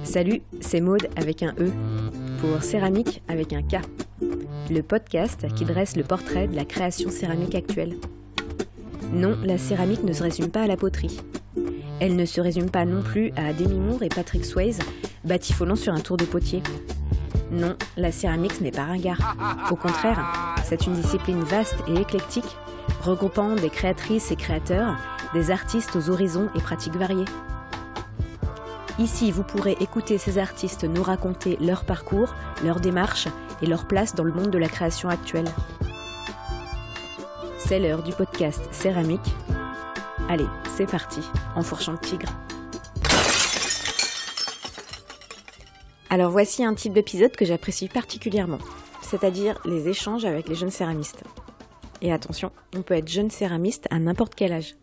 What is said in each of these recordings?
Salut, c'est Maude avec un E, pour Céramique avec un K, le podcast qui dresse le portrait de la création céramique actuelle. Non, la céramique ne se résume pas à la poterie. Elle ne se résume pas non plus à Demi Moore et Patrick Swayze, batifolant sur un tour de potier. Non, la céramique ce n'est pas ringard. Au contraire, c'est une discipline vaste et éclectique, regroupant des créatrices et créateurs, des artistes aux horizons et pratiques variées. Ici, vous pourrez écouter ces artistes nous raconter leur parcours, leur démarche et leur place dans le monde de la création actuelle. C'est l'heure du podcast Céramique. Allez, c'est parti, enfourchant le tigre. Alors voici un type d'épisode que j'apprécie particulièrement, c'est-à-dire les échanges avec les jeunes céramistes. Et attention, on peut être jeune céramiste à n'importe quel âge.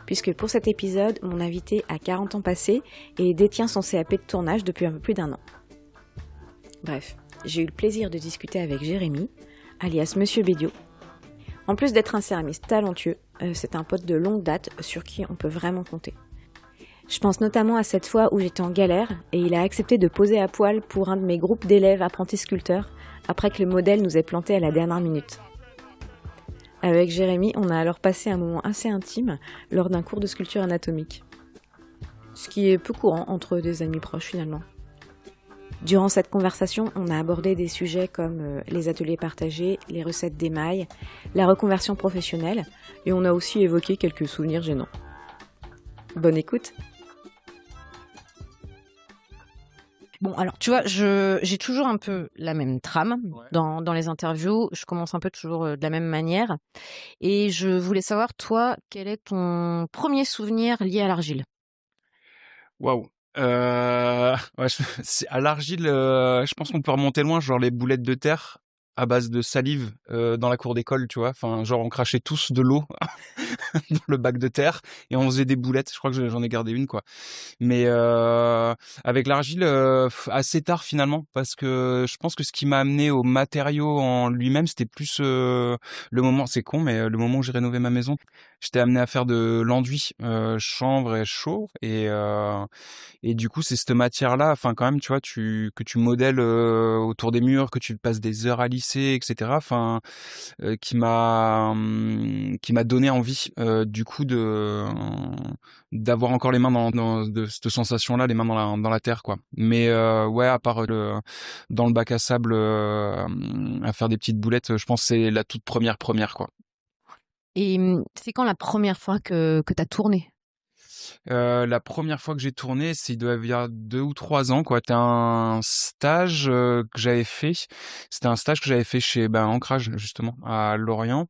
Puisque pour cet épisode, mon invité a 40 ans passés et détient son CAP de tournage depuis un peu plus d'un an. Bref, j'ai eu le plaisir de discuter avec Jérémy, alias Monsieur Bédio. En plus d'être un céramiste talentueux, c'est un pote de longue date sur qui on peut vraiment compter. Je pense notamment à cette fois où j'étais en galère et il a accepté de poser à poil pour un de mes groupes d'élèves apprentis sculpteurs après que le modèle nous ait planté à la dernière minute. Avec Jérémy, on a alors passé un moment assez intime lors d'un cours de sculpture anatomique. Ce qui est peu courant entre des amis proches finalement. Durant cette conversation, on a abordé des sujets comme les ateliers partagés, les recettes d'émail, la reconversion professionnelle, et on a aussi évoqué quelques souvenirs gênants. Bonne écoute! Bon, alors, tu vois, j'ai toujours un peu la même trame dans les interviews. Je commence un peu toujours de la même manière. Et je voulais savoir, toi, quel est ton premier souvenir lié à l'argile? Waouh. Ouais, c'est à l'argile, je pense qu'on peut remonter loin, genre les boulettes de terre à base de salive dans la cour d'école, tu vois. Enfin, genre on crachait tous de l'eau dans le bac de terre et on faisait des boulettes. Je crois que j'en ai gardé une, quoi. Mais avec l'argile, assez tard finalement, parce que je pense que ce qui m'a amené au matériau en lui-même, c'était plus le moment, c'est con, mais le moment où j'ai rénové ma maison, j'étais amené à faire de l'enduit, chanvre et chaux, et du coup c'est cette matière-là, enfin quand même, tu vois, que tu modèles autour des murs, que tu passes des heures à lisser, etc. Enfin, qui m'a donné envie, du coup d'avoir encore les mains de cette sensation-là, les mains dans la terre, quoi. Mais ouais, à part dans le bac à sable, à faire des petites boulettes, je pense que c'est la toute première, quoi. Et c'est quand la première fois que tu as tourné? La première fois que j'ai tourné, il doit y avoir 2 ou 3 ans, quoi. C'était un stage que j'avais fait. C'était un stage que j'avais fait chez Ancrage, justement, à Lorient.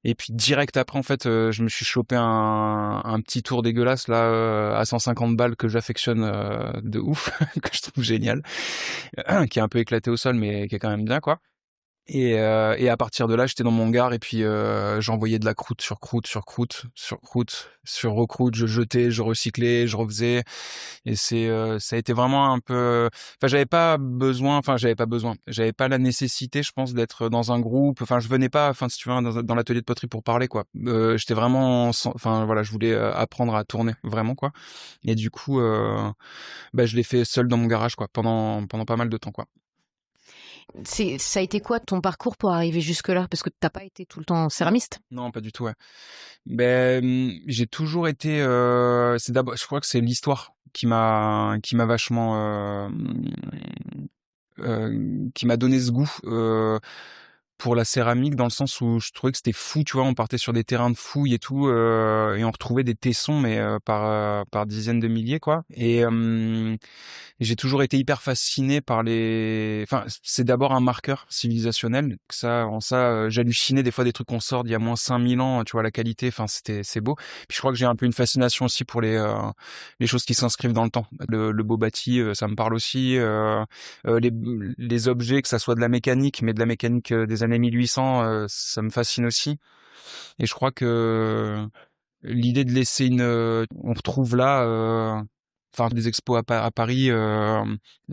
Et puis direct après, en fait, je me suis chopé un petit tour dégueulasse là à 150 balles que j'affectionne de ouf, que je trouve génial, qui est un peu éclaté au sol, mais qui est quand même bien, quoi. Et à partir de là, j'étais dans mon gare et puis j'envoyais de la croûte sur croûte sur croûte sur croûte sur recroûte, je jetais, je recyclais, je refaisais, et ça a été vraiment un peu, enfin j'avais pas la nécessité, je pense, d'être dans un groupe. Enfin, je venais pas, enfin si tu veux, dans l'atelier de poterie pour parler, quoi. J'étais vraiment enfin voilà, je voulais apprendre à tourner vraiment, quoi. Et du coup je l'ai fait seul dans mon garage, quoi, pendant pas mal de temps, quoi. Ça a été quoi ton parcours pour arriver jusque-là? Parce que t'as pas été tout le temps céramiste. Non, pas du tout, ouais. J'ai toujours été, c'est d'abord, je crois que c'est l'histoire qui m'a vachement, qui m'a donné ce goût pour la céramique, dans le sens où je trouvais que c'était fou, tu vois. On partait sur des terrains de fouilles et tout, et on retrouvait des tessons, mais par dizaines de milliers, quoi. Et j'ai toujours été hyper fasciné par enfin, c'est d'abord un marqueur civilisationnel. J'hallucinais des fois des trucs qu'on sort d'il y a moins 5000 ans, tu vois, la qualité. Enfin, c'est beau. Puis je crois que j'ai un peu une fascination aussi pour les choses qui s'inscrivent dans le temps. Le beau bâti, ça me parle aussi. Les objets, que ça soit de la mécanique, mais de la mécanique des années 1800, ça me fascine aussi. Et je crois que l'idée de laisser on retrouve là, enfin des expos à Paris,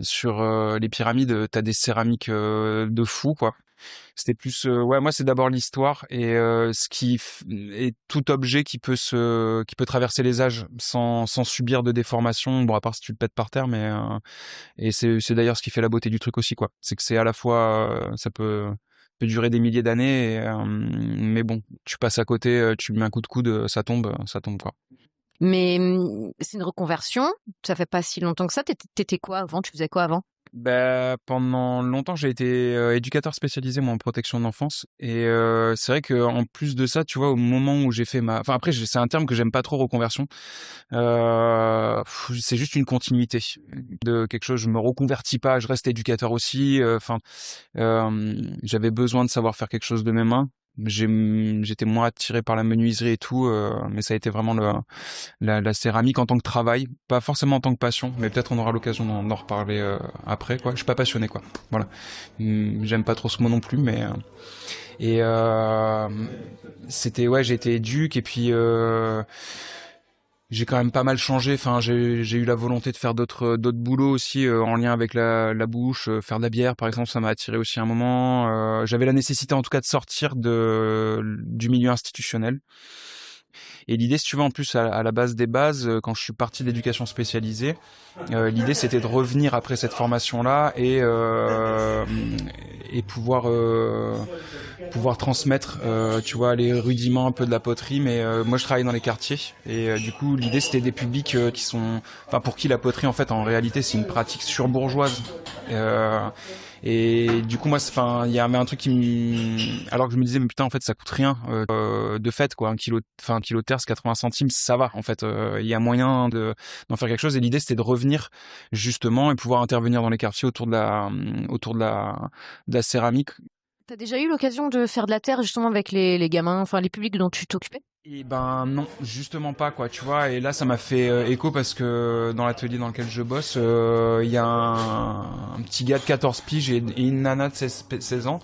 sur les pyramides, t'as des céramiques de fou, quoi. C'était plus, ouais, moi, c'est d'abord l'histoire et et tout objet qui peut traverser les âges sans subir de déformation. Bon, à part si tu le pètes par terre, mais et c'est d'ailleurs ce qui fait la beauté du truc aussi, quoi. C'est que c'est à la fois, ça peut durer des milliers d'années, mais bon, tu passes à côté, tu mets un coup de coude, ça tombe, quoi. Mais c'est une reconversion. Ça fait pas si longtemps que ça. T'étais quoi avant? Tu faisais quoi avant? Bah, pendant longtemps, j'ai été éducateur spécialisé moi en protection de l'enfance et c'est vrai que en plus de ça, tu vois, au moment où j'ai fait enfin après c'est un terme que j'aime pas trop reconversion. C'est juste une continuité de quelque chose. Je me reconvertis pas, je reste éducateur aussi. Enfin, j'avais besoin de savoir faire quelque chose de mes mains. J'étais moins attiré par la menuiserie et tout, mais ça a été vraiment la céramique en tant que travail, pas forcément en tant que passion, mais peut-être on aura l'occasion d'en reparler après, quoi. Je suis pas passionné, quoi. Voilà. J'aime pas trop ce mot non plus, mais et c'était, ouais, j'ai été éduque et puis j'ai quand même pas mal changé. Enfin, j'ai eu la volonté de faire d'autres boulots aussi en lien avec la bouche, faire de la bière par exemple, ça m'a attiré aussi un moment. J'avais la nécessité en tout cas de sortir du milieu institutionnel. Et l'idée, si tu veux, en plus à la base des bases, quand je suis parti de l'éducation spécialisée, l'idée c'était de revenir après cette formation-là et pouvoir transmettre, tu vois, les rudiments un peu de la poterie. Mais moi, je travaille dans les quartiers et du coup, l'idée c'était des publics qui sont, enfin, pour qui la poterie en fait, en réalité, c'est une pratique surbourgeoise. Et du coup, moi, enfin, il y avait un truc alors que je me disais, mais putain, en fait, ça coûte rien, de fait, quoi. Un kilo de terre, c'est 80 centimes, ça va, en fait. Il y a moyen d'en faire quelque chose. Et l'idée, c'était de revenir, justement, et pouvoir intervenir dans les quartiers autour de la céramique. T'as déjà eu l'occasion de faire de la terre justement avec les gamins, enfin les publics dont tu t'occupais? Et ben non, justement pas, quoi, tu vois. Et là, ça m'a fait écho parce que dans l'atelier dans lequel je bosse, il y a un petit gars de 14 piges et une nana de 16 ans.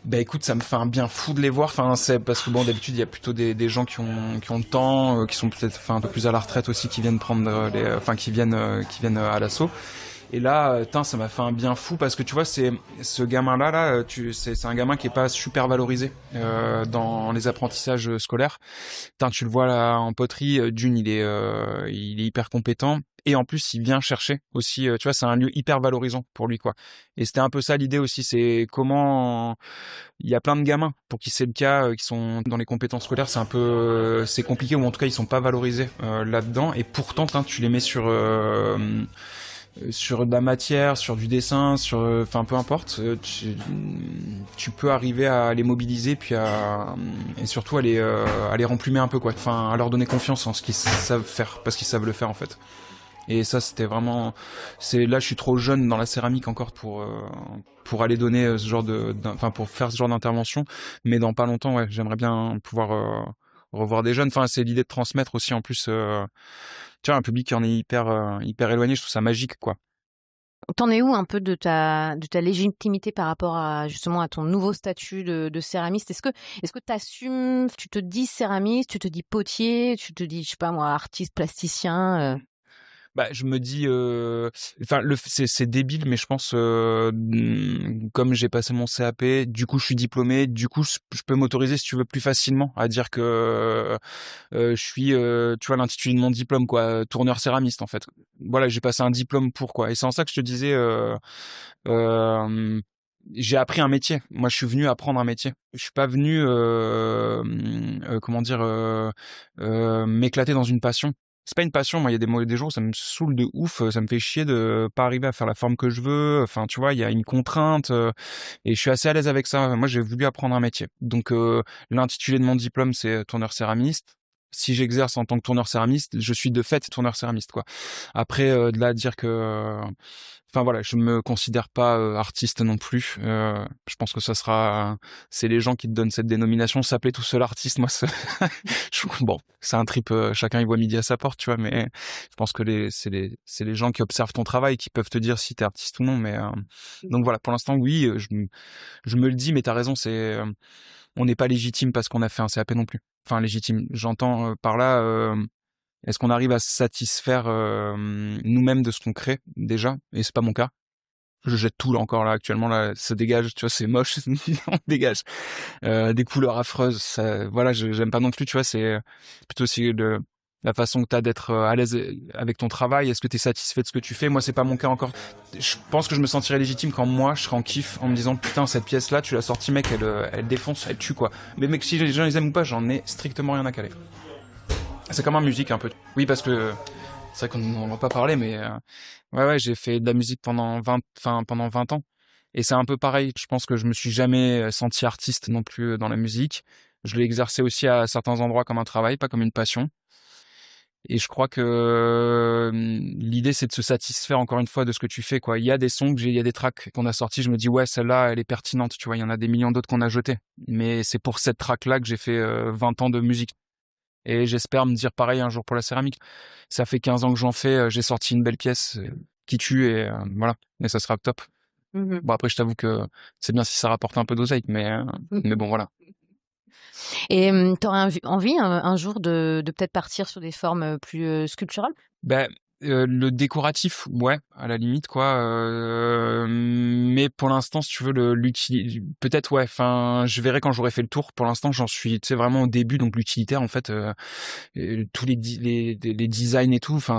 Bah écoute, ça me fait un bien fou de les voir. Enfin, c'est parce que bon, d'habitude, il y a plutôt des gens qui ont le temps, qui sont peut-être, enfin, un peu plus à la retraite aussi, qui viennent prendre qui viennent à l'assaut. Et là, ça m'a fait un bien fou parce que tu vois, c'est ce gamin-là, c'est un gamin qui est pas super valorisé dans les apprentissages scolaires. Tu le vois là en poterie, d'une, il est hyper compétent. Et en plus, il vient chercher aussi, tu vois, c'est un lieu hyper valorisant pour lui, quoi. Et c'était un peu ça l'idée aussi, c'est comment il y a plein de gamins pour qui c'est le cas, qui sont dans les compétences scolaires, c'est un peu, c'est compliqué ou en tout cas ils sont pas valorisés là-dedans. Et pourtant, tu les mets sur de la matière, sur du dessin, enfin peu importe, tu peux arriver à les mobiliser puis et surtout à les remplumer un peu, quoi. Enfin, à leur donner confiance en ce qu'ils savent faire parce qu'ils savent le faire en fait. Et ça, c'était vraiment, là, je suis trop jeune dans la céramique encore pour aller donner ce genre enfin, pour faire ce genre d'intervention. Mais dans pas longtemps, ouais, j'aimerais bien pouvoir revoir des jeunes. Enfin, c'est l'idée de transmettre aussi en plus, tu vois, un public qui en est hyper éloigné. Je trouve ça magique, quoi. T'en es où un peu de ta légitimité par rapport à justement à ton nouveau statut de céramiste? Est-ce que t'assumes, tu te dis céramiste, tu te dis potier, tu te dis, je sais pas moi, artiste, plasticien? Bah, je me dis, enfin, c'est débile, mais je pense, comme j'ai passé mon CAP, du coup, je suis diplômé, du coup, je peux m'autoriser, si tu veux, plus facilement à dire que je suis, tu vois, l'intitulé de mon diplôme, quoi, tourneur céramiste, en fait. Voilà, j'ai passé un diplôme pour, quoi. Et c'est en ça que je te disais, j'ai appris un métier. Moi, je suis venu apprendre un métier. Je suis pas venu, comment dire, m'éclater dans une passion. C'est pas une passion, moi, il y a des jours où ça me saoule de ouf, ça me fait chier de pas arriver à faire la forme que je veux. Enfin, tu vois, il y a une contrainte et je suis assez à l'aise avec ça. Moi, j'ai voulu apprendre un métier. Donc, l'intitulé de mon diplôme, c'est tourneur céramiste. Si j'exerce en tant que tourneur céramiste, je suis de fait tourneur céramiste, quoi. Après, de là à dire que, enfin voilà, je me considère pas artiste non plus. Je pense que c'est les gens qui te donnent cette dénomination. S'appeler tout seul artiste, moi, bon, c'est un trip. Chacun y voit midi à sa porte, tu vois. Mais je pense que c'est les gens qui observent ton travail qui peuvent te dire si t'es artiste ou non. Mais donc voilà, pour l'instant, oui, je me le dis. Mais t'as raison, on n'est pas légitime parce qu'on a fait un CAP non plus. Enfin, légitime. J'entends par là. Est-ce qu'on arrive à se satisfaire nous-mêmes de ce qu'on crée déjà? Et c'est pas mon cas. Je jette tout là encore là actuellement là, ça dégage, tu vois, c'est moche, on dégage. Des couleurs affreuses, ça, voilà, j'aime pas non plus, tu vois, c'est plutôt aussi la façon que t'as d'être à l'aise avec ton travail. Est-ce que t'es satisfait de ce que tu fais? Moi, c'est pas mon cas encore. Je pense que je me sentirais légitime quand moi, je serais en kiff en me disant putain, cette pièce-là, tu l'as sortie, mec, elle défonce, elle tue quoi. Mais mec, si les gens les aiment ou pas, j'en ai strictement rien à caler. C'est comme en musique un peu. Oui, parce que c'est vrai qu'on n'en va pas parler, mais ouais, j'ai fait de la musique pendant 20 ans. Et c'est un peu pareil. Je pense que je me suis jamais senti artiste non plus dans la musique. Je l'ai exercé aussi à certains endroits comme un travail, pas comme une passion. Et je crois que l'idée, c'est de se satisfaire encore une fois de ce que tu fais, quoi. Il y a des sons il y a des tracks qu'on a sortis, je me dis, ouais, celle-là, elle est pertinente, tu vois. Il y en a des millions d'autres qu'on a jetées. Mais c'est pour cette track-là que j'ai fait 20 ans de musique. Et j'espère me dire pareil un jour pour la céramique. Ça fait 15 ans que j'en fais, j'ai sorti une belle pièce qui tue et voilà. Et ça sera top. Bon, après, je t'avoue que c'est bien si ça rapporte un peu d'oseille, mais bon, voilà. Et t'aurais envie un jour de peut-être partir sur des formes plus sculpturales? Ben, le décoratif, ouais, à la limite, quoi. Mais pour l'instant, si tu veux, peut-être, ouais. Enfin, je verrai quand j'aurai fait le tour. Pour l'instant, j'en suis, tu sais, vraiment au début. Donc, l'utilitaire, en fait, tous les designs et tout, enfin,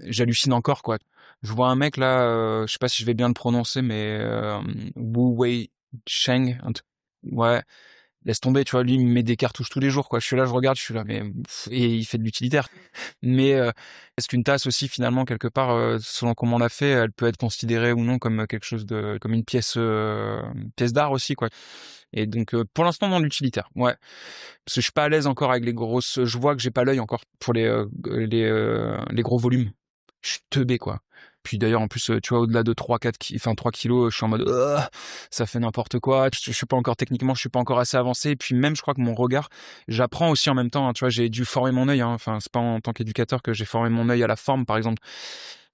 j'hallucine encore, quoi. Je vois un mec là, je sais pas si je vais bien le prononcer, mais Wu Wei Cheng, ouais. Laisse tomber, tu vois, lui, il me met des cartouches tous les jours, quoi. Je suis là, je regarde, je suis là, mais et il fait de l'utilitaire. Mais est-ce qu'une tasse aussi, finalement, quelque part, selon comment on l'a fait, elle peut être considérée ou non comme quelque chose comme une pièce d'art aussi, quoi. Et donc, pour l'instant, dans l'utilitaire, ouais. Parce que je suis pas à l'aise encore avec les grosses. Je vois que j'ai pas l'œil encore pour les gros volumes. Je suis teubé, quoi. Puis d'ailleurs, en plus, tu vois, au-delà de 3 kilos, je suis en mode, ça fait n'importe quoi. Je suis pas encore techniquement, je suis pas encore assez avancé. Et puis même, je crois que mon regard, j'apprends aussi en même temps. Hein, tu vois, j'ai dû former mon œil. Hein. Enfin, c'est pas en tant qu'éducateur que j'ai formé mon œil à la forme, par exemple.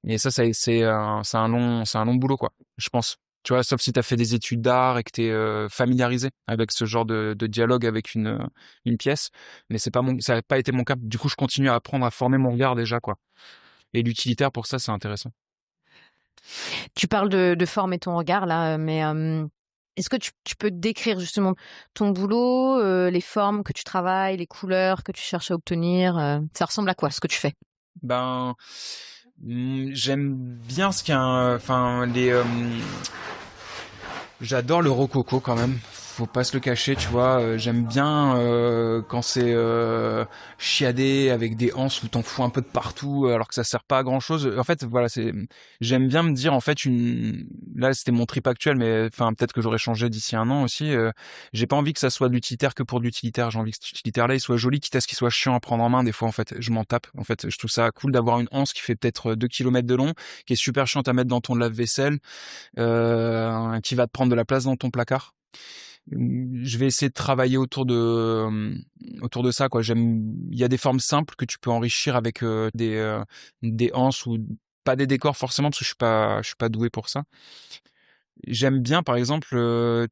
Et ça, c'est un long boulot, quoi. Je pense. Tu vois, sauf si t'as fait des études d'art et que t'es familiarisé avec ce genre de dialogue avec une pièce. Mais ça n'a pas été mon cas. Du coup, je continue à apprendre à former mon regard déjà, quoi. Et l'utilitaire pour ça, c'est intéressant. Tu parles de former ton regard là, mais est-ce que tu peux décrire justement ton boulot, les formes que tu travailles, les couleurs que tu cherches à obtenir, ça ressemble à quoi ce que tu fais? Ben, j'aime bien ce qu'il y a, enfin j'adore le rococo quand même. Faut pas se le cacher, tu vois. J'aime bien quand c'est chiadé avec des anses où t'en fous un peu de partout alors que ça sert pas à grand chose. En fait, voilà, j'aime bien me dire en fait là c'était mon trip actuel, mais enfin peut-être que j'aurais changé d'ici un an aussi. J'ai pas envie que ça soit de l'utilitaire que pour de l'utilitaire. J'ai envie que cet utilitaire-là il soit joli, quitte à ce qu'il soit chiant à prendre en main. Des fois, en fait, je m'en tape. En fait, je trouve ça cool d'avoir une anse qui fait peut-être 2 kilomètres de long, qui est super chiante à mettre dans ton lave-vaisselle, qui va te prendre de la place dans ton placard. Je vais essayer de travailler autour de ça, quoi. Il y a des formes simples que tu peux enrichir avec des anses ou pas des décors forcément parce que je suis pas doué pour ça. J'aime bien par exemple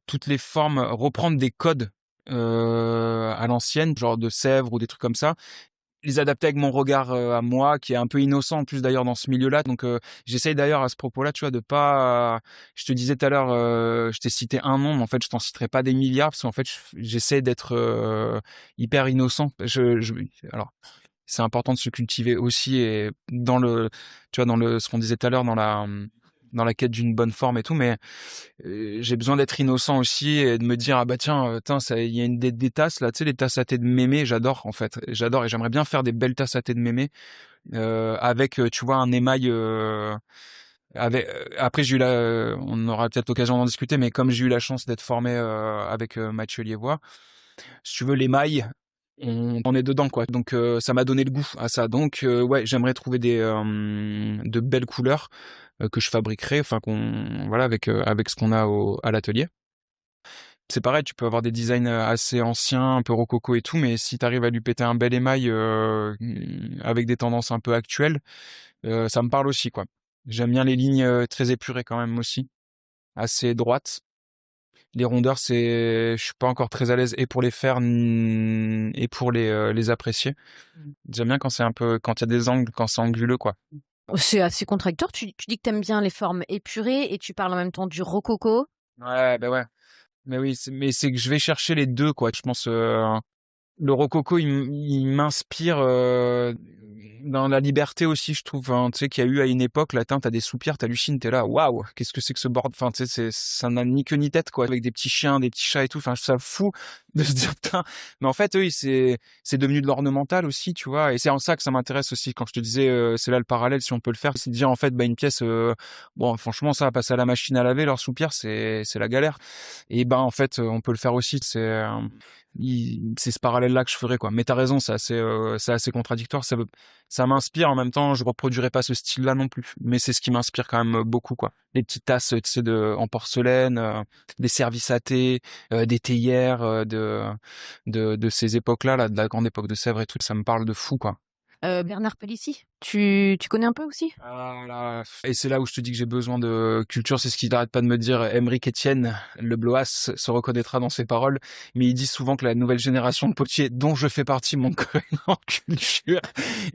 toutes les formes, reprendre des codes à l'ancienne, genre de Sèvres ou des trucs comme ça, les adapter avec mon regard à moi, qui est un peu innocent en plus d'ailleurs dans ce milieu-là. Donc j'essaye d'ailleurs à ce propos-là, tu vois, de pas. Je te disais tout à l'heure, je t'ai cité un nom, mais en fait je t'en citerai pas des milliards parce qu'en fait j'essaie d'être hyper innocent. Alors c'est important de se cultiver aussi et tu vois, ce qu'on disait tout à l'heure dans la quête d'une bonne forme et tout, mais j'ai besoin d'être innocent aussi et de me dire ah bah tiens, ça, il y a des tasses là, tu sais, les tasses à thé de mémé, j'adore en fait, j'adore et j'aimerais bien faire des belles tasses à thé de mémé avec tu vois un émail après j'ai eu on aura peut-être l'occasion d'en discuter, mais comme j'ai eu la chance d'être formé avec Mathieu Liévois, si tu veux l'émail on est dedans quoi, donc ça m'a donné le goût à ça, donc ouais, j'aimerais trouver de belles couleurs que je fabriquerai, enfin voilà avec ce qu'on a à l'atelier. C'est pareil, tu peux avoir des designs assez anciens, un peu rococo et tout, mais si t'arrives à lui péter un bel émail avec des tendances un peu actuelles, ça me parle aussi quoi. J'aime bien les lignes très épurées quand même aussi, assez droites. Les rondeurs, je suis pas encore très à l'aise et pour les faire et pour les apprécier. J'aime bien quand c'est quand il y a des angles, quand c'est anguleux quoi. C'est assez contradictoire. Tu dis que t'aimes bien les formes épurées et tu parles en même temps du rococo. Ouais, bah ouais. Mais oui, c'est que je vais chercher les deux, quoi. Je pense, le rococo, il m'inspire dans la liberté aussi, je trouve. Hein. Tu sais qu'il y a eu à une époque, là, t'as des soupirs, t'hallucines, t'es là, waouh, qu'est-ce que c'est que ce bord. Enfin, tu sais, ça n'a ni queue ni tête, quoi, avec des petits chiens, des petits chats et tout. Enfin, je trouve ça fou de se dire, putain. Mais en fait, eux, c'est devenu de l'ornemental aussi, tu vois. Et c'est en ça que ça m'intéresse aussi. Quand je te disais, c'est là le parallèle, si on peut le faire, c'est de dire, en fait, bah, une pièce, bon, franchement, ça va passer à la machine à laver, leur soupir, c'est la galère. Et ben, en fait, on peut le faire aussi. C'est ce parallèle-là que je ferais, quoi. Mais t'as raison, c'est assez contradictoire. Ça m'inspire en même temps. Je reproduirais pas ce style-là non plus. Mais c'est ce qui m'inspire quand même beaucoup, quoi. Les petites tasses, tu sais, en porcelaine, des services à thé, des théières, de ces époques-là, là, de la grande époque de Sèvres et tout. Ça me parle de fou, quoi. Bernard Palissy, tu connais un peu aussi? Ah là, et c'est là où je te dis que j'ai besoin de culture, c'est ce qu'il n'arrête pas de me dire. Aymeric Etienne, le Bloas, se reconnaîtra dans ses paroles, mais il dit souvent que la nouvelle génération de potiers, dont je fais partie, manque en culture,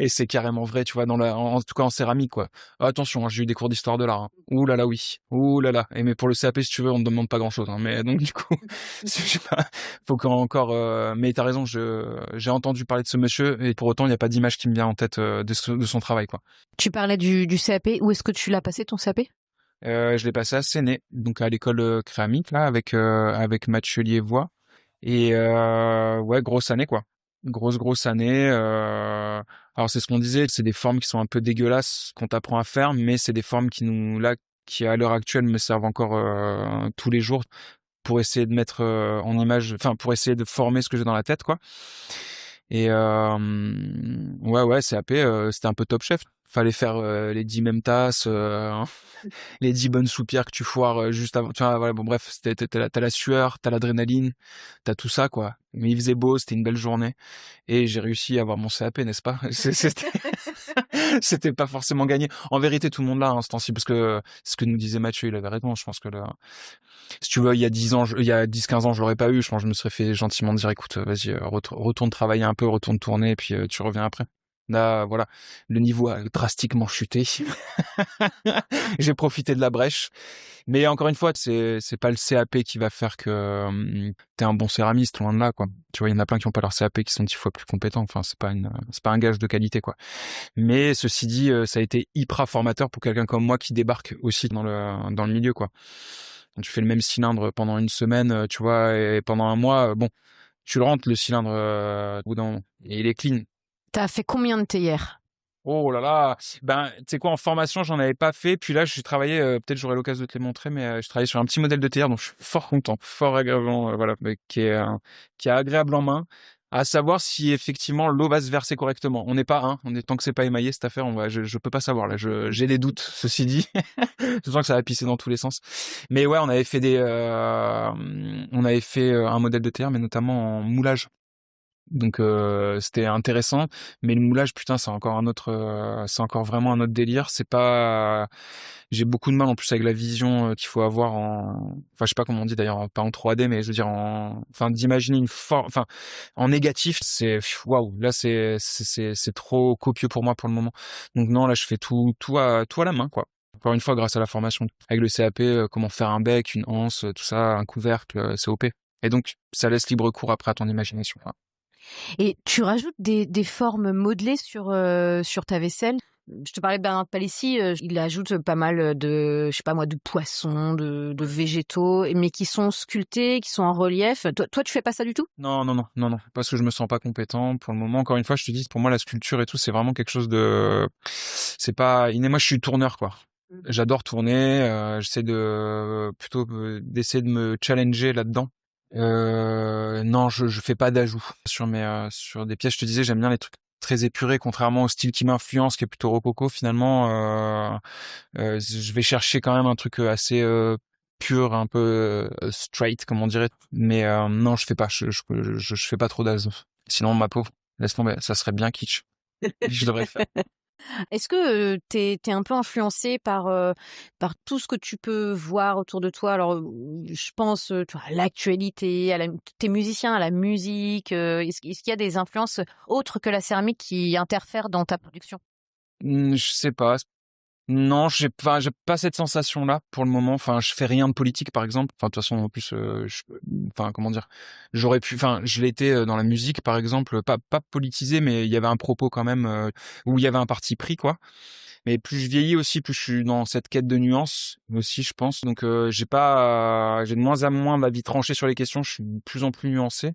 et c'est carrément vrai, tu vois, en tout cas en céramique, quoi. Attention, hein, j'ai eu des cours d'histoire de l'art. Hein. Ouh là là, oui. Ouh là là. Et mais pour le CAP, si tu veux, on ne demande pas grand-chose. Hein. Mais donc du coup, je sais pas, faut qu'encore. Mais t'as raison, j'ai entendu parler de ce monsieur, et pour autant, il n'y a pas d'image qui me vient en tête de son travail, quoi. Tu parlais du CAP. Où est-ce que tu l'as passé ton CAP? Je l'ai passé à Séné, donc à l'école Créamique là, avec Mathieu Liévois. Et ouais, grosse année quoi. Grosse année. Alors c'est ce qu'on disait, c'est des formes qui sont un peu dégueulasses qu'on t'apprend à faire, mais c'est des formes qui à l'heure actuelle me servent encore tous les jours pour essayer de mettre en image, enfin pour essayer de former ce que j'ai dans la tête quoi. Et ouais, CAP, c'était un peu Top Chef. Fallait faire les 10 mêmes tasses, les 10 bonnes soupières que tu foires juste avant. Tu vois, voilà, bon bref, t'as la sueur, t'as l'adrénaline, t'as tout ça quoi. Mais il faisait beau, c'était une belle journée et j'ai réussi à avoir mon CAP, n'est-ce pas? C'était pas forcément gagné. En vérité, tout le monde l'a hein, ce temps-ci, parce que ce que nous disait Mathieu, il avait raison. Je pense que là, si tu veux, il y a 10 ans, il y a 10-15 ans, je l'aurais pas eu. Je pense que je me serais fait gentiment dire, écoute, vas-y, retourne travailler un peu, retourne tourner, et puis tu reviens après. Là, voilà, le niveau a drastiquement chuté. J'ai profité de la brèche. Mais encore une fois, c'est pas le CAP qui va faire que t'es un bon céramiste, loin de là, quoi. Tu vois, il y en a plein qui ont pas leur CAP qui sont 10 fois plus compétents. Enfin, c'est pas un gage de qualité, quoi. Mais ceci dit, ça a été hyper formateur pour quelqu'un comme moi qui débarque aussi dans le milieu, quoi. Quand tu fais le même cylindre pendant une semaine, tu vois, et pendant un mois, bon, tu le rentres le cylindre au bout d'un moment, et il est clean. T'as fait combien de théières? Oh là là, ben tu sais quoi, en formation j'en avais pas fait, puis là je suis travaillé, peut-être j'aurai l'occasion de te les montrer, mais je travaille sur un petit modèle de théière, donc je suis fort content, fort agréablement, voilà, mais qui est agréable en main. À savoir si effectivement l'eau va se verser correctement. On n'est pas tant que c'est pas émaillé cette affaire, je peux pas savoir là. J'ai des doutes. Ceci dit, je sens que ça va pisser dans tous les sens. Mais ouais, on avait fait un modèle de théière, mais notamment en moulage. Donc c'était intéressant, mais le moulage, putain, c'est encore vraiment un autre délire. C'est pas, j'ai beaucoup de mal en plus avec la vision qu'il faut avoir enfin je sais pas comment on dit d'ailleurs, pas en 3D, mais je veux dire enfin d'imaginer enfin en négatif, c'est waouh. Là c'est trop copieux pour moi pour le moment. Donc non, là je fais tout à la main quoi. Encore une fois, grâce à la formation avec le CAP, comment faire un bec, une anse, tout ça, un couvercle, c'est OP. Et donc ça laisse libre cours après à ton imagination. Quoi. Et tu rajoutes des formes modelées sur ta vaisselle. Je te parlais de Bernard Palissy, il ajoute pas mal de, je sais pas moi, de poissons, de végétaux, mais qui sont sculptés, qui sont en relief. Toi, tu fais pas ça du tout? Non, parce que je me sens pas compétent pour le moment. Encore une fois, je te dis, pour moi, la sculpture et tout, c'est vraiment quelque chose de, c'est pas inné. Moi, je suis tourneur, quoi. J'adore tourner. J'essaie d'essayer de me challenger là-dedans. Non, je fais pas d'ajout sur des pièces. Je te disais, j'aime bien les trucs très épurés, contrairement au style qui m'influence, qui est plutôt rococo. Finalement, je vais chercher quand même un truc assez pur, un peu straight, comme on dirait. Mais non, je fais pas. Je fais pas trop d'ajout. Sinon, ma peau, laisse tomber. Ça serait bien kitsch. Je devrais le faire. Est-ce que t'es un peu influencé par tout ce que tu peux voir autour de toi? Alors, je pense, tu vois, à l'actualité, t'es musicien, à la musique. Est-ce qu'il y a des influences autres que la céramique qui interfèrent dans ta production? Je sais pas. Non, j'ai pas cette sensation-là pour le moment. Enfin, je fais rien de politique, par exemple. Enfin, de toute façon, en plus, enfin, comment dire, j'aurais pu. Enfin, je l'étais dans la musique, par exemple, pas politisé, mais il y avait un propos quand même où il y avait un parti pris, quoi. Mais plus je vieillis aussi, plus je suis dans cette quête de nuances aussi, je pense. Donc, j'ai de moins en moins d'avis tranché sur les questions. Je suis de plus en plus nuancé.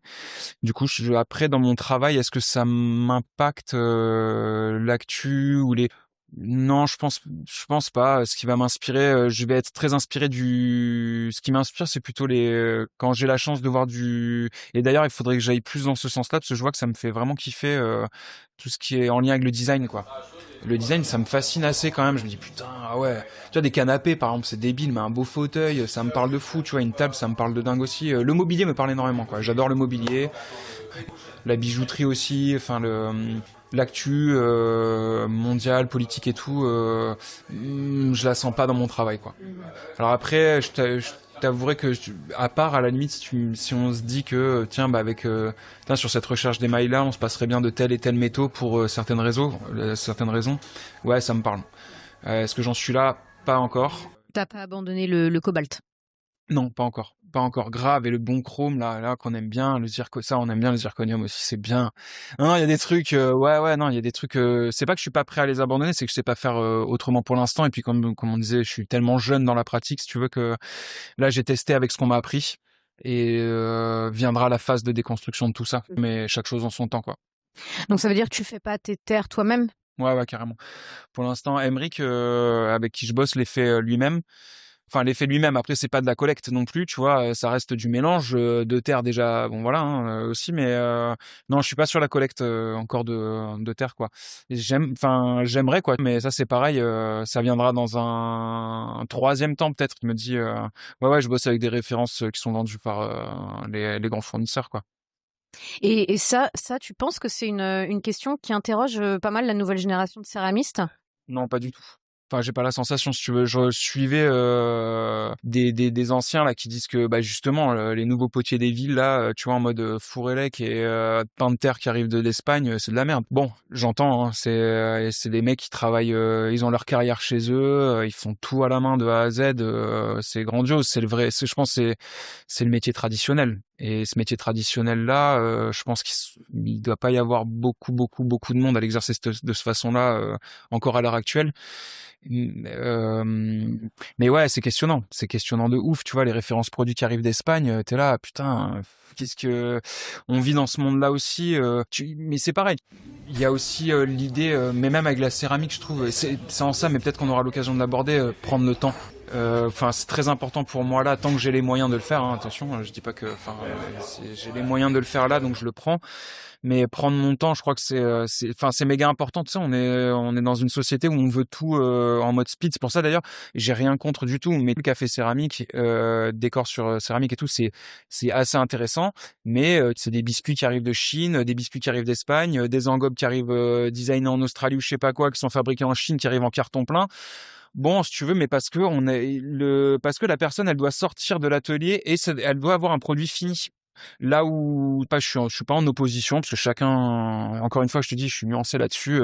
Du coup, après, dans mon travail, est-ce que ça m'impacte l'actu ou les... Non, je pense pas. Ce qui va m'inspirer, je vais être très inspiré ce qui m'inspire, c'est plutôt quand j'ai la chance de voir et d'ailleurs, il faudrait que j'aille plus dans ce sens-là, parce que je vois que ça me fait vraiment kiffer, tout ce qui est en lien avec le design, quoi. Le design, ça me fascine assez quand même. Je me dis, putain, ah ouais. Tu vois, des canapés, par exemple, c'est débile, mais un beau fauteuil, ça me parle de fou. Tu vois, une table, ça me parle de dingue aussi. Le mobilier me parle énormément, quoi. J'adore le mobilier. La bijouterie aussi, enfin l'actu mondiale, politique et tout, je la sens pas dans mon travail, quoi. Alors après, je t'avouerai que à part à la limite si on se dit que tiens bah avec tiens, sur cette recherche des mails là, on se passerait bien de tel et tel métaux pour certaines raisons, ouais, ça me parle. Est-ce que j'en suis là? Pas encore. T'as pas abandonné le cobalt? Non, pas encore. Pas encore. Grave. Et le bon chrome, là, qu'on aime bien. Ça, on aime bien le zirconium aussi. C'est bien. Non, il y a des trucs, ouais, non, il y a des trucs, c'est pas que je suis pas prêt à les abandonner, c'est que je sais pas faire autrement pour l'instant. Et puis, comme on disait, je suis tellement jeune dans la pratique, si tu veux, que là, j'ai testé avec ce qu'on m'a appris. Et viendra la phase de déconstruction de tout ça. Mais chaque chose en son temps, quoi. Donc ça veut dire que tu fais pas tes terres toi-même? Ouais, carrément. Pour l'instant, Emric, avec qui je bosse, les fait lui-même. Enfin, l'effet lui-même. Après, c'est pas de la collecte non plus, tu vois. Ça reste du mélange de terre déjà. Bon, voilà aussi, mais non, je suis pas sur la collecte encore de terre, quoi. Et j'aimerais, quoi. Mais ça, c'est pareil. Ça viendra dans un troisième temps peut-être. Il me dit, ouais, je bosse avec des références qui sont vendues par les grands fournisseurs, quoi. Et ça, tu penses que c'est une question qui interroge pas mal la nouvelle génération de céramistes? Non, pas du tout. Enfin, j'ai pas la sensation, si tu veux. Je suivais des anciens là qui disent que bah justement les nouveaux potiers des villes là, tu vois, en mode Fourrélec et pain de terre qui arrivent de l'Espagne, c'est de la merde. Bon, j'entends, hein, c'est des mecs qui travaillent, ils ont leur carrière chez eux, ils font tout à la main de A à Z, c'est grandiose, c'est le vrai, je pense c'est le métier traditionnel. Et ce métier traditionnel là, je pense qu'il doit pas y avoir beaucoup de monde à l'exercer de cette façon-là encore à l'heure actuelle. Mais ouais, c'est questionnant de ouf, tu vois, les références produits qui arrivent d'Espagne, t'es là, putain, qu'est-ce que on vit dans ce monde-là aussi, mais c'est pareil. Il y a aussi l'idée, mais même avec la céramique, je trouve, c'est en ça, mais peut-être qu'on aura l'occasion de l'aborder, prendre le temps. Enfin, c'est très important pour moi là, tant que j'ai les moyens de le faire. Hein, attention, je dis pas que, enfin, j'ai les moyens de le faire là, donc je le prends. Mais prendre mon temps, je crois que c'est méga important. Tu sais, on est dans une société où on veut tout en mode speed. C'est pour ça d'ailleurs, j'ai rien contre du tout. Mais le café céramique, décor sur céramique et tout, c'est assez intéressant. Mais c'est des biscuits qui arrivent de Chine, des biscuits qui arrivent d'Espagne, des engobes qui arrivent designés en Australie ou je sais pas quoi, qui sont fabriqués en Chine, qui arrivent en carton plein. Bon, si tu veux, mais parce que la personne, elle doit sortir de l'atelier et elle doit avoir un produit fini. Là où pas, je suis pas en opposition parce que chacun, encore une fois, je te dis, je suis nuancé là-dessus.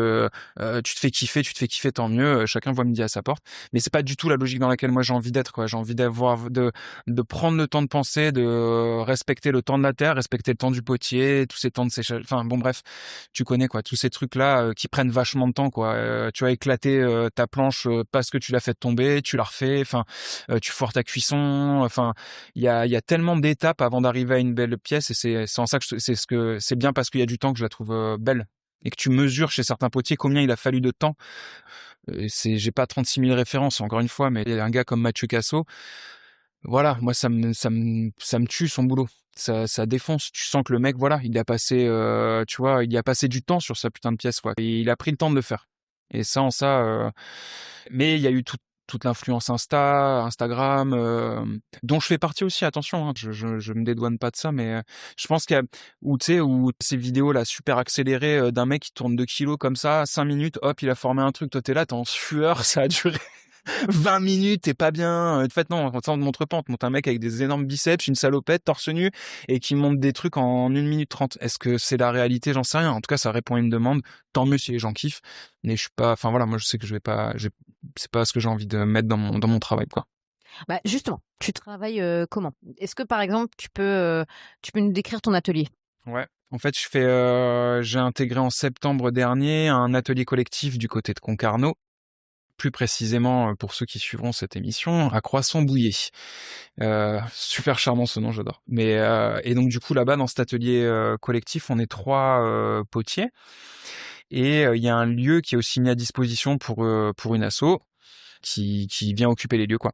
Tu te fais kiffer, tant mieux. Chacun voit midi à sa porte. Mais c'est pas du tout la logique dans laquelle moi j'ai envie d'être, quoi. J'ai envie de prendre le temps de penser, de respecter le temps de la terre, respecter le temps du potier, tous ces temps de séchage. Enfin bon, bref, tu connais quoi, tous ces trucs-là qui prennent vachement de temps, quoi. Tu vas éclater ta planche parce que tu l'as fait tomber, tu la refais. Enfin, tu foires ta cuisson. Enfin, il y a tellement d'étapes avant d'arriver à une belle pièce et c'est en ça que c'est bien parce qu'il y a du temps que je la trouve belle et que tu mesures chez certains potiers combien il a fallu de temps. J'ai pas 36 000 références encore une fois, mais il y a un gars comme Mathieu Casso, voilà, moi ça me tue son boulot. Ça défonce. Tu sens que le mec, voilà, il a passé, tu vois, il a passé du temps sur sa putain de pièce, quoi. Et il a pris le temps de le faire. Et ça, mais il y a eu toute l'influence Instagram, dont je fais partie aussi, attention, hein, je me dédouane pas de ça, mais je pense où tu sais, où ces vidéos là super accélérées d'un mec qui tourne 2 kilos comme ça, 5 minutes, hop, il a formé un truc, toi t'es là, t'es en sueur, ça a duré 20 minutes, t'es pas bien. En fait, non, on te montre pas, on te montre un mec avec des énormes biceps, une salopette, torse nu, et qui monte des trucs en 1 minute 30. Est-ce que c'est la réalité? J'en sais rien. En tout cas, ça répond à une demande. Tant mieux si les gens kiffent. Mais je suis pas, enfin voilà, moi je sais que je vais pas, c'est pas ce que j'ai envie de mettre dans mon travail, quoi. Bah, justement, tu travailles comment? Est-ce que par exemple tu peux nous décrire ton atelier? Ouais. En fait, j'ai intégré en septembre dernier un atelier collectif du côté de Concarneau. Plus précisément, pour ceux qui suivront cette émission, à Croissant-Bouillé. Super charmant ce nom, j'adore. Mais et donc du coup là-bas dans cet atelier collectif, on est 3 potiers et il y a un lieu qui est aussi mis à disposition pour une asso qui vient occuper les lieux quoi.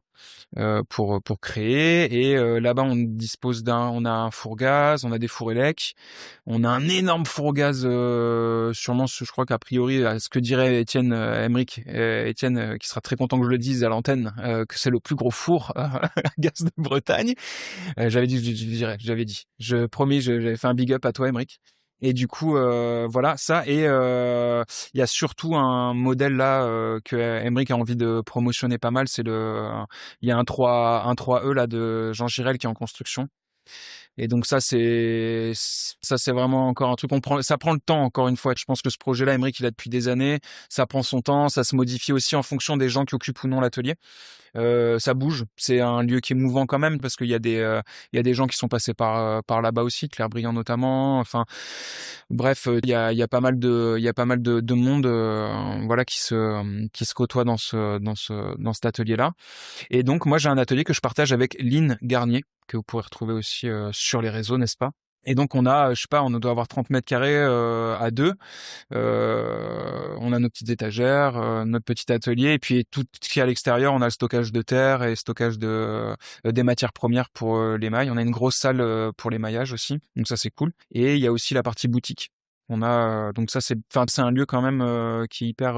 Pour créer et là-bas on a un four gaz, on a des fours élec, on a un énorme four gaz sûrement je crois qu'a priori à ce que dirait Étienne Emerick, Étienne qui sera très content que je le dise à l'antenne que c'est le plus gros four à gaz de Bretagne. J'avais dit je dirais, j'avais dit. Je promis, j'avais fait un big up à toi Emerick. Et du coup, voilà ça. Et il y a surtout un modèle là que Emerick a envie de promotionner pas mal. Il y a un 3E là de Jean Girel qui est en construction. Et donc ça c'est vraiment encore un truc ça prend le temps encore une fois. Je pense que ce projet-là, Emerick, il a depuis des années. Ça prend son temps, ça se modifie aussi en fonction des gens qui occupent ou non l'atelier. Ça bouge. C'est un lieu qui est mouvant quand même parce qu'il y a des gens qui sont passés par là-bas aussi, Claire Briand notamment. Enfin, bref, il y a pas mal de monde, voilà, qui se côtoie dans cet atelier-là. Et donc, moi, j'ai un atelier que je partage avec Lynn Garnier, que vous pourrez retrouver aussi sur les réseaux, n'est-ce pas? Et donc, on a, je sais pas, on doit avoir 30 mètres carrés à deux. On a nos petites étagères, notre petit atelier, et puis tout ce qui est à l'extérieur, on a le stockage de terre et stockage des matières premières pour les mailles. On a une grosse salle pour les maillages aussi, donc ça c'est cool. Et il y a aussi la partie boutique. On a donc ça c'est un lieu quand même qui est hyper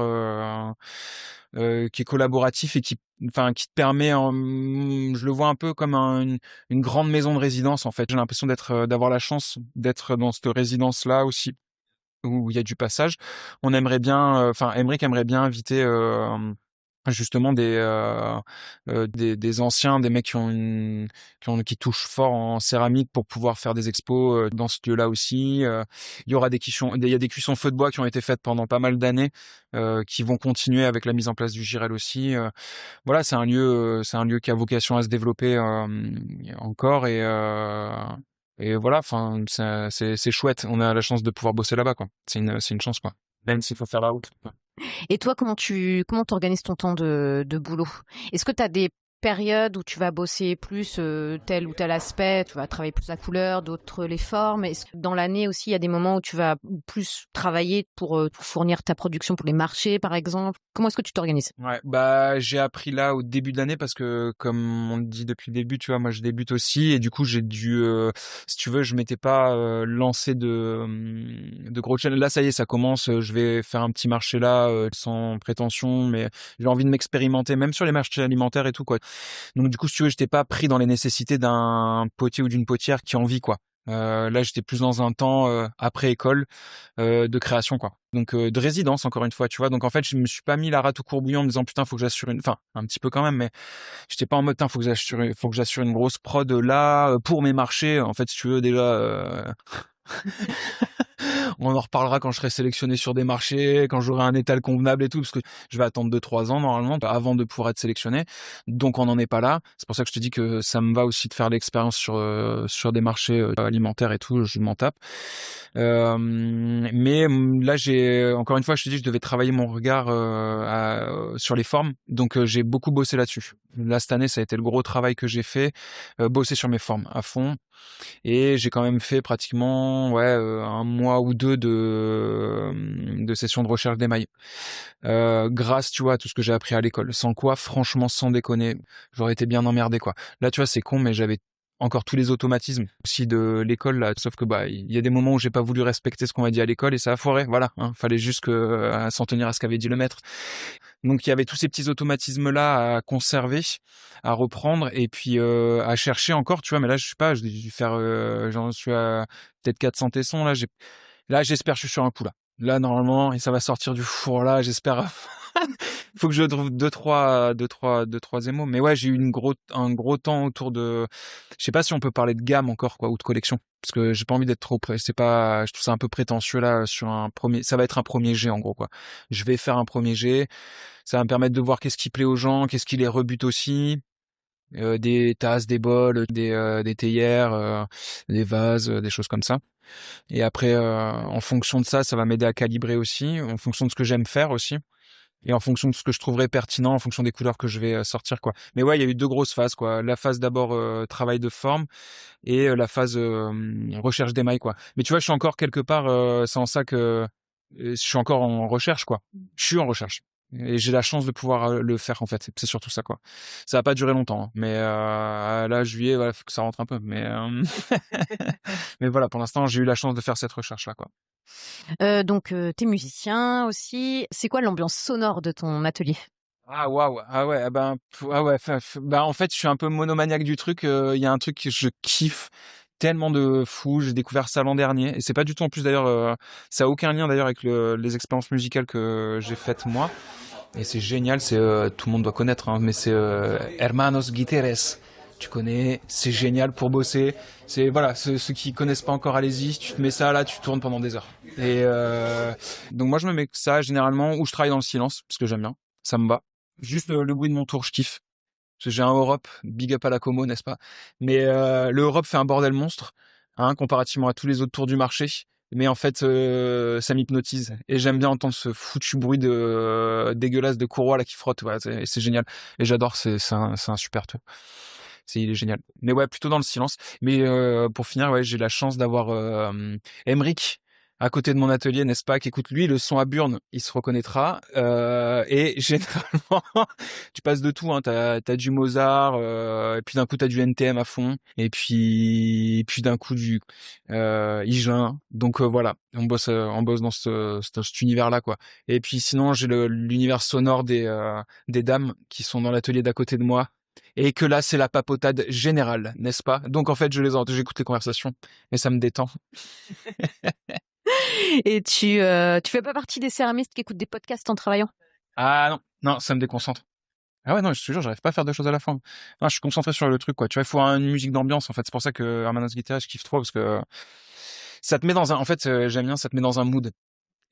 qui est collaboratif et qui te permet je le vois un peu comme une grande maison de résidence en fait. J'ai l'impression d'avoir la chance d'être dans cette résidence là aussi où il y a du passage. On aimerait bien, Emerick aimerait bien inviter justement des anciens, des mecs qui touchent fort en céramique pour pouvoir faire des expos dans ce lieu-là aussi. Il y aura il y a des cuissons feu de bois qui ont été faites pendant pas mal d'années, qui vont continuer avec la mise en place du Girel aussi. Voilà, c'est un lieu qui a vocation à se développer encore et voilà, enfin, c'est chouette. On a la chance de pouvoir bosser là-bas, quoi. C'est une chance, quoi. Même s'il faut faire la route. Et toi, comment t'organises ton temps de boulot? Est-ce que tu as des périodes où tu vas bosser plus tel ou tel aspect, tu vas travailler plus la couleur, d'autres les formes? Est-ce que dans l'année aussi, il y a des moments où tu vas plus travailler pour fournir ta production pour les marchés, par exemple? Comment est-ce que tu t'organises? Ouais, bah j'ai appris là au début de l'année parce que comme on dit depuis le début, tu vois, moi je débute aussi et du coup j'ai dû, si tu veux, je m'étais pas lancé de gros challenges. Là ça y est, ça commence. Je vais faire un petit marché là sans prétention, mais j'ai envie de m'expérimenter même sur les marchés alimentaires et tout quoi. Donc du coup, si tu veux, j'étais pas pris dans les nécessités d'un potier ou d'une potière qui en vit quoi. Là, j'étais plus dans un temps après école de création quoi. Donc de résidence encore une fois, tu vois. Donc en fait, je me suis pas mis la rate au courbouillon en me disant putain, faut que j'assure enfin un petit peu quand même, mais j'étais pas en mode putain, faut que j'assure une grosse prod là pour mes marchés. En fait, si tu veux déjà on en reparlera quand je serai sélectionné sur des marchés, quand j'aurai un étal convenable et tout, parce que je vais attendre 2-3 ans normalement avant de pouvoir être sélectionné. Donc on n'en est pas là. C'est pour ça que je te dis que ça me va aussi de faire l'expérience sur des marchés alimentaires et tout, je m'en tape. Mais là encore une fois, je te dis, je devais travailler mon regard sur les formes. Donc j'ai beaucoup bossé là-dessus. Là cette année, ça a été le gros travail que j'ai fait, bosser sur mes formes à fond. Et j'ai quand même fait pratiquement un mois ou deux de sessions de recherche d'émail. Grâce, tu vois, à tout ce que j'ai appris à l'école. Sans quoi, franchement, sans déconner, j'aurais été bien emmerdé, quoi. Là, tu vois, c'est con, mais j'avais encore tous les automatismes aussi de l'école là, sauf que il y a des moments où j'ai pas voulu respecter ce qu'on m'a dit à l'école et ça a foiré, voilà, hein. Fallait juste s'en tenir à ce qu'avait dit le maître. Donc il y avait tous ces petits automatismes là à conserver, à reprendre et puis à chercher encore, tu vois, mais là je sais pas, j'ai dû faire j'en suis à peut-être 400 tessons là, j'espère que je suis sur un coup là. Là, normalement, et ça va sortir du four là, j'espère. Faut que je trouve deux, trois émaux. Mais ouais, j'ai eu un gros temps autour de, je sais pas si on peut parler de gamme encore, quoi, ou de collection. Parce que j'ai pas envie d'être trop c'est pas, je trouve ça un peu prétentieux, là, sur un premier, ça va être un premier jet, en gros, quoi. Je vais faire un premier jet. Ça va me permettre de voir qu'est-ce qui plaît aux gens, qu'est-ce qui les rebute aussi. Des tasses, des bols, des théières, des vases, des choses comme ça. Et après, en fonction de ça, ça va m'aider à calibrer aussi, en fonction de ce que j'aime faire aussi, et en fonction de ce que je trouverais pertinent, en fonction des couleurs que je vais sortir, quoi. Mais ouais, il y a eu deux grosses phases, quoi. La phase d'abord travail de forme et la phase recherche d'émail, quoi. Mais tu vois, je suis encore quelque part, c'est en ça que je suis encore en recherche, quoi. Je suis en recherche. Et j'ai la chance de pouvoir le faire, en fait. C'est surtout ça, quoi. Ça va pas durer longtemps, hein. Mais là, juillet, voilà, faut que ça rentre un peu. Mais mais voilà, pour l'instant, j'ai eu la chance de faire cette recherche-là, quoi. Donc, t'es musicien aussi. C'est quoi l'ambiance sonore de ton atelier? Ah waouh, ah ouais, ah ben, ah ouais, bah en fait, je suis un peu monomaniaque du truc. Il y a un truc que je kiffe tellement de fou. J'ai découvert ça l'an dernier, et c'est pas du tout en plus d'ailleurs. Ça a aucun lien d'ailleurs avec les expériences musicales que j'ai faites moi. Et c'est génial. C'est tout le monde doit connaître, hein, mais c'est Hermanos Guiteres. Tu connais, c'est génial pour bosser. C'est voilà, ceux qui connaissent pas encore, allez-y. Tu te mets ça là, tu tournes pendant des heures. Et donc moi je me mets que ça généralement, ou je travaille dans le silence parce que j'aime bien. Ça me va. Juste le bruit de mon tour, je kiffe. Parce que j'ai un Europe, big up à la Como, n'est-ce pas? Mais le Europe fait un bordel monstre, hein, comparativement à tous les autres tours du marché. Mais en fait, ça m'hypnotise. Et j'aime bien entendre ce foutu bruit de dégueulasse de courroie là qui frotte. Ouais, c'est génial. Et j'adore, c'est un super tour. Il est génial. Mais ouais, plutôt dans le silence. Mais pour finir, ouais, j'ai la chance d'avoir Emric à côté de mon atelier, n'est-ce pas, qui écoute lui le son à Burn, il se reconnaîtra. Et généralement, tu passes de tout, hein. T'as du Mozart, et puis d'un coup t'as du NTM à fond, et puis d'un coup du Higelin. Donc voilà, on bosse dans cet univers-là, quoi. Et puis sinon, j'ai l'univers sonore des dames qui sont dans l'atelier d'à côté de moi. Et que là, c'est la papotade générale, n'est-ce pas? Donc en fait, j'écoute les conversations et ça me détend. Et tu fais pas partie des céramistes qui écoutent des podcasts en travaillant? Ah non, non, ça me déconcentre. Ah ouais, non, je te jure, j'arrive pas à faire deux choses à la fois. Non, je suis concentré sur le truc, quoi. Tu vois, il faut une musique d'ambiance, en fait. C'est pour ça que Hermanos Guitar, je kiffe trop, parce que ça te met en fait, j'aime bien, ça te met dans un mood.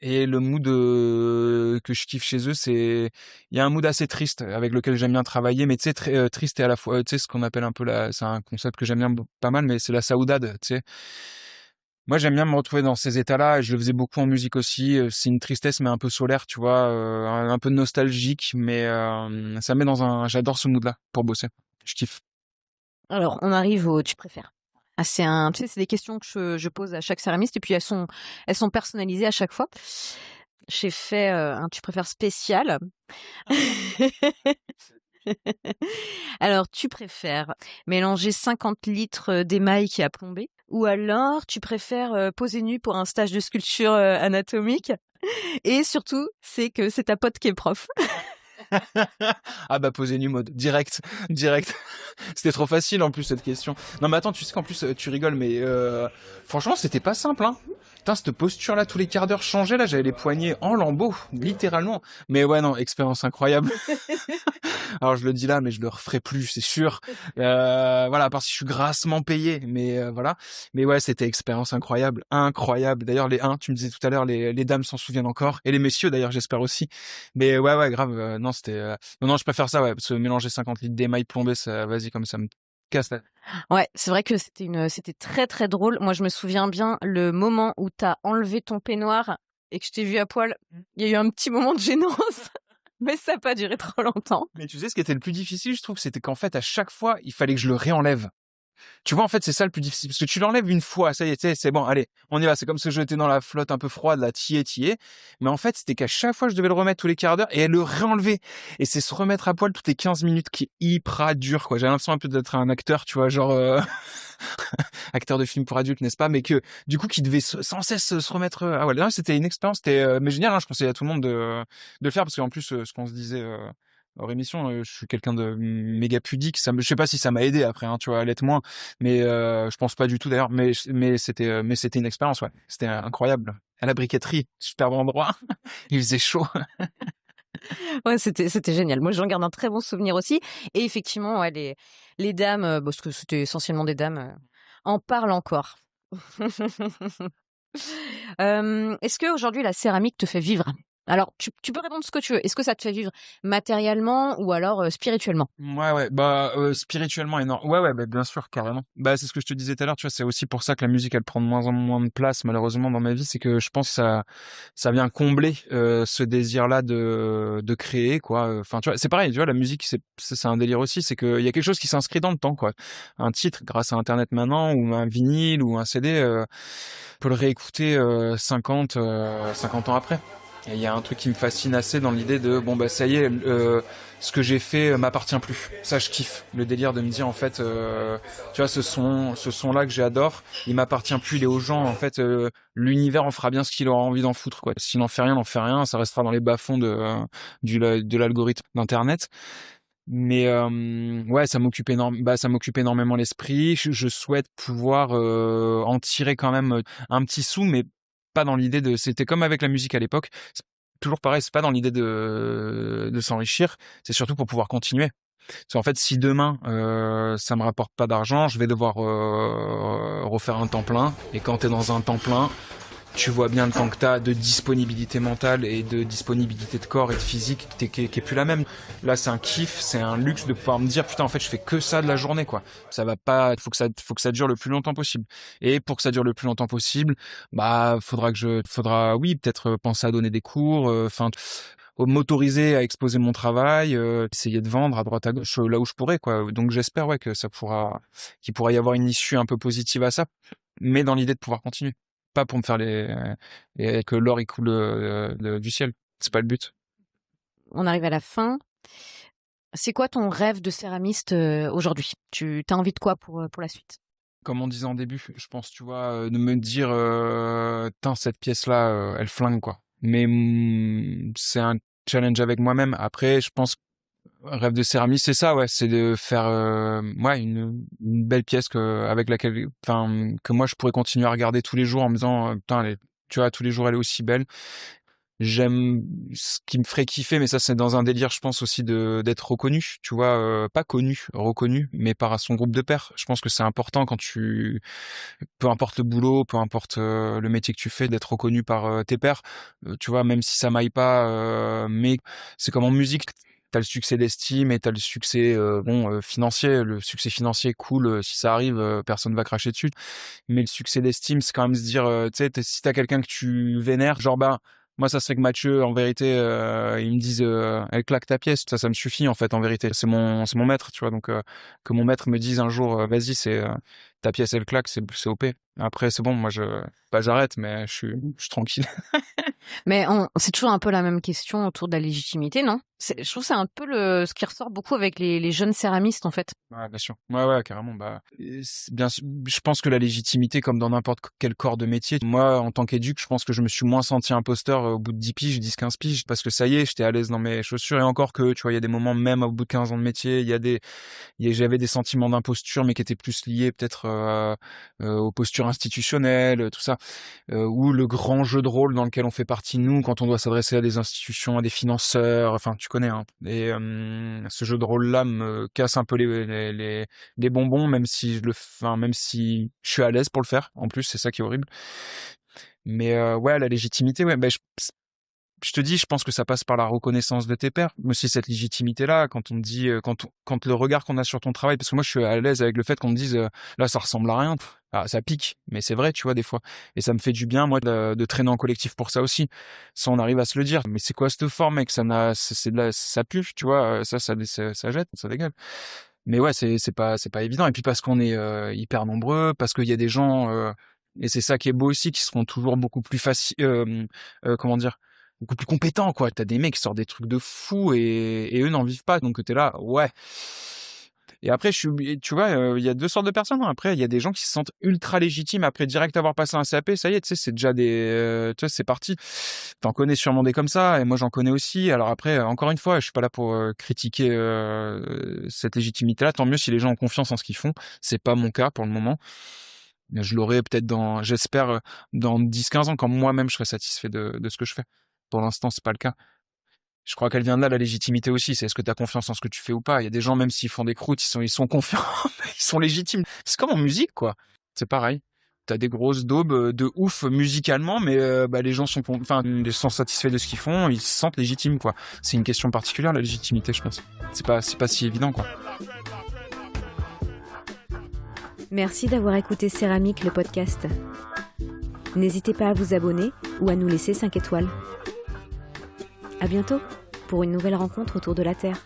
Et le mood que je kiffe chez eux, il y a un mood assez triste avec lequel j'aime bien travailler, mais tu sais, très triste et à la fois, tu sais, ce qu'on appelle un peu c'est un concept que j'aime bien pas mal, mais c'est la saudade, tu sais. Moi, j'aime bien me retrouver dans ces états-là, et je le faisais beaucoup en musique aussi. C'est une tristesse, mais un peu solaire, tu vois, un peu nostalgique, mais ça me met j'adore ce mood-là pour bosser. Je kiffe. Alors, on arrive au tu préfères. Ah, tu sais, c'est des questions que je pose à chaque céramiste et puis elles sont personnalisées à chaque fois. J'ai fait un tu préfères spécial. Alors, tu préfères mélanger 50 litres d'émail qui a plombé, ou alors tu préfères poser nu pour un stage de sculpture anatomique, et surtout, c'est que c'est ta pote qui est prof. Ah bah poser nu mode direct. C'était trop facile en plus cette question. Non mais attends, tu sais qu'en plus tu rigoles, mais franchement c'était pas simple, hein. Putain, cette posture là, tous les quarts d'heure changeait, là j'avais les poignets en lambeaux, littéralement. Mais ouais, non, expérience incroyable. Alors je le dis là, mais je le referai plus, c'est sûr. Voilà, à part si je suis grassement payé, mais voilà. Mais ouais, c'était expérience incroyable, incroyable. D'ailleurs tu me disais tout à l'heure, les dames s'en souviennent encore, et les messieurs d'ailleurs, j'espère aussi. Mais ouais, grave. Non, c'était non, je préfère ça, ouais, parce que mélanger 50 litres d'émail plombé, ça, vas-y, comme ça me casse la... Ouais, c'est vrai que c'était très très drôle. Moi, je me souviens bien le moment où t'as enlevé ton peignoir et que je t'ai vu à poil. Il y a eu un petit moment de gênance, mais ça n'a pas duré trop longtemps. Mais tu sais, ce qui était le plus difficile, je trouve, c'était qu'en fait, à chaque fois, il fallait que je le réenlève. Tu vois, en fait, c'est ça le plus difficile, parce que tu l'enlèves une fois, ça y est, tu sais, c'est bon, allez, on y va. C'est comme se jeter dans la flotte un peu froide, là, tié. Mais en fait, c'était qu'à chaque fois, je devais le remettre tous les quarts d'heure et le réenlever. Et c'est se remettre à poil toutes les 15 minutes qui est hyper dur, quoi. J'ai l'impression un peu d'être un acteur, tu vois, genre, acteur de film pour adultes, n'est-ce pas? Mais que, du coup, qui devait sans cesse se remettre, ah ouais, là, c'était une expérience, mais génial, hein, je conseille à tout le monde de le faire, parce qu'en plus, ce qu'on se disait, hors émission, je suis quelqu'un de méga pudique. Je sais pas si ça m'a aidé après, hein, tu vois, à l'être moins, mais je pense pas du tout d'ailleurs. Mais c'était une expérience, ouais. C'était incroyable. À la briqueterie, super endroit. Il faisait chaud. Ouais, c'était génial. Moi, j'en garde un très bon souvenir aussi. Et effectivement, ouais, les dames, parce que c'était essentiellement des dames, en parlent encore. Est-ce qu'aujourd'hui la céramique te fait vivre? Alors tu peux répondre ce que tu veux. Est-ce que ça te fait vivre matériellement ou alors, spirituellement? Ouais, bah, spirituellement énorme. Ouais, bah, bien sûr, carrément. Bah, c'est ce que je te disais tout à l'heure, tu vois, c'est aussi pour ça que la musique, elle prend de moins en moins de place, malheureusement, dans ma vie. C'est que je pense que ça vient combler, ce désir-là de créer, quoi. Enfin, tu vois, c'est pareil, tu vois, la musique, c'est un délire aussi. C'est qu'il y a quelque chose qui s'inscrit dans le temps, quoi. Un titre, grâce à Internet maintenant, ou un vinyle, ou un CD, on peut le réécouter, 50 ans après. Et il y a un truc qui me fascine assez dans l'idée de bon bah ça y est, ce que j'ai fait m'appartient plus. Ça je kiffe le délire de me dire en fait, tu vois ce son là que j'adore, il m'appartient plus, il est aux gens en fait. L'univers en fera bien ce qu'il aura envie d'en foutre quoi. S'il en fait rien, n'en fait rien, ça restera dans les bas-fonds de l'algorithme d'internet. Mais ouais, ça m'occupe énormément l'esprit. Je souhaite pouvoir en tirer quand même un petit sou, mais pas dans l'idée de. C'était comme avec la musique à l'époque. C'est toujours pareil, c'est pas dans l'idée de s'enrichir. C'est surtout pour pouvoir continuer. Parce qu'en fait, si demain ça me rapporte pas d'argent, je vais devoir refaire un temps plein. Et quand t'es dans un temps plein, tu vois bien le temps que t'as de disponibilité mentale et de disponibilité de corps et de physique qui est plus la même. Là, c'est un kiff, c'est un luxe de pouvoir me dire putain en fait je fais que ça de la journée quoi. Ça va pas, faut que ça dure le plus longtemps possible. Et pour que ça dure le plus longtemps possible, bah faudra oui peut-être penser à donner des cours, enfin m'autoriser à exposer mon travail, essayer de vendre à droite à gauche là où je pourrais quoi. Donc j'espère ouais que qu'il pourra y avoir une issue un peu positive à ça, mais dans l'idée de pouvoir continuer. Pas pour me faire que l'or il coule du ciel. C'est pas le but. On arrive à la fin. C'est quoi ton rêve de céramiste, aujourd'hui? Tu as envie de quoi pour la suite? Comme on disait en début, je pense, tu vois, de me dire, tain, cette pièce-là, elle flingue, quoi. Mais c'est un challenge avec moi-même. Après, je pense, rêve de céramiste, c'est ça, ouais, c'est de faire, ouais, une belle pièce avec laquelle, enfin, que moi je pourrais continuer à regarder tous les jours en me disant, putain, tu vois, tous les jours elle est aussi belle. J'aime ce qui me ferait kiffer, mais ça c'est dans un délire, je pense aussi d'être reconnu, tu vois, pas connu, reconnu, mais par son groupe de pairs. Je pense que c'est important peu importe le boulot, peu importe le métier que tu fais, d'être reconnu par tes pairs. Tu vois, même si ça m'aille pas, mais c'est comme en musique. T'as le succès d'estime et t'as le succès financier. Le succès financier, cool, si ça arrive, personne va cracher dessus. Mais le succès d'estime, c'est quand même se dire, tu sais, si t'as quelqu'un que tu vénères, genre bah moi, ça serait que Mathieu, en vérité, il me dise, elle claque ta pièce. Ça me suffit, en fait, en vérité. C'est mon maître, tu vois. Donc, que mon maître me dise un jour, vas-y, ta pièce, elle claque, c'est OP. Après, c'est bon, moi, pas j'arrête, mais je suis tranquille. Mais c'est toujours un peu la même question autour de la légitimité, non? Je trouve que c'est un peu ce qui ressort beaucoup avec les jeunes céramistes, en fait. Ouais, bien sûr. Ouais, carrément. Bah, bien sûr. Je pense que la légitimité, comme dans n'importe quel corps de métier, moi, en tant qu'éduc, je pense que je me suis moins senti imposteur au bout de 10 piges, 10, 15 piges, parce que ça y est, j'étais à l'aise dans mes chaussures. Et encore que, tu vois, il y a des moments, même au bout de 15 ans de métier, j'avais des sentiments d'imposture, mais qui étaient plus liés peut-être aux postures institutionnelles, tout ça. Ou le grand jeu de rôle dans lequel on fait partie nous quand on doit s'adresser à des institutions, à des financeurs, enfin tu connais hein. Et ce jeu de rôle là me casse un peu les bonbons, même si même si je suis à l'aise pour le faire. En plus c'est ça qui est horrible. Mais ouais, la légitimité, ouais, je te dis, je pense que ça passe par la reconnaissance de tes pairs. Mais aussi cette légitimité-là, quand on te dit, quand le regard qu'on a sur ton travail, parce que moi je suis à l'aise avec le fait qu'on me dise, là ça ressemble à rien. Ah, ça pique, mais c'est vrai, tu vois, des fois. Et ça me fait du bien, moi, de traîner en collectif pour ça aussi. Ça, on arrive à se le dire. Mais c'est quoi cette forme, mec? Ça pue, tu vois. Ça jette, ça dégueule. Mais ouais, c'est pas évident. Et puis parce qu'on est hyper nombreux, parce qu'il y a des gens, et c'est ça qui est beau aussi, qui seront toujours beaucoup plus faciles, comment dire, beaucoup plus compétents, quoi. T'as des mecs qui sortent des trucs de fou et eux n'en vivent pas. Donc t'es là, ouais. Et après, tu vois, il y a 2 sortes de personnes, hein. Après, il y a des gens qui se sentent ultra légitimes après direct avoir passé un CAP, ça y est, tu sais, c'est déjà tu sais, c'est parti. T'en connais sûrement des comme ça, et moi j'en connais aussi. Alors après, encore une fois, je suis pas là pour critiquer cette légitimité-là. Tant mieux si les gens ont confiance en ce qu'ils font. C'est pas mon cas pour le moment. Mais je l'aurai peut-être j'espère, dans 10-15 ans, quand moi-même je serai satisfait de ce que je fais. Pour l'instant, c'est pas le cas. Je crois qu'elle vient de là, la légitimité aussi. C'est est-ce que tu as confiance en ce que tu fais ou pas. Il y a des gens, même s'ils font des croûtes, ils sont confiants, ils sont légitimes. C'est comme en musique, quoi. C'est pareil. T'as des grosses daubes de ouf musicalement, mais les gens ils sont satisfaits de ce qu'ils font, ils se sentent légitimes, quoi. C'est une question particulière, la légitimité, je pense. C'est pas si évident, quoi. Merci d'avoir écouté Céramique, le podcast. N'hésitez pas à vous abonner ou à nous laisser 5 étoiles. À bientôt pour une nouvelle rencontre autour de la Terre.